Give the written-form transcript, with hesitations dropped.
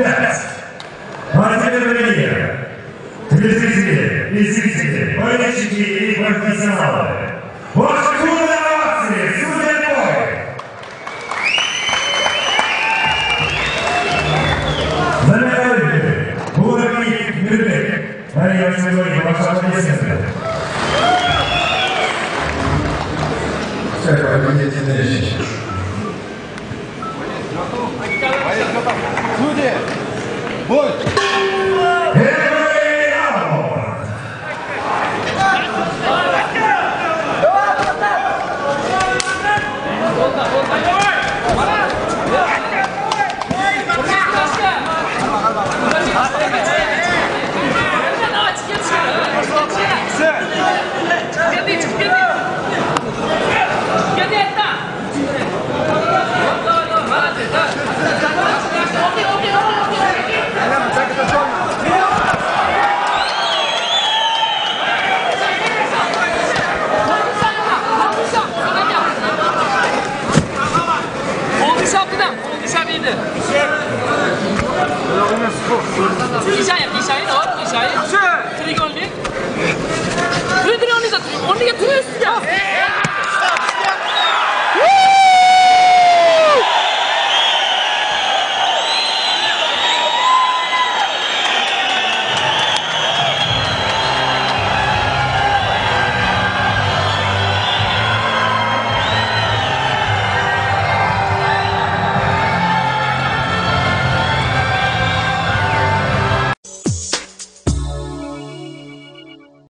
5. Партия телезрители и зрители, болельщики и профессионалы. Ваши клубные овации, судья бой! Замерли, Бурки, Мирбек, Мария Васильевна, ваша аплодисменты. Всякого победительная вещь. Судьи! Бой! Hur drar ni så att ni är tyst?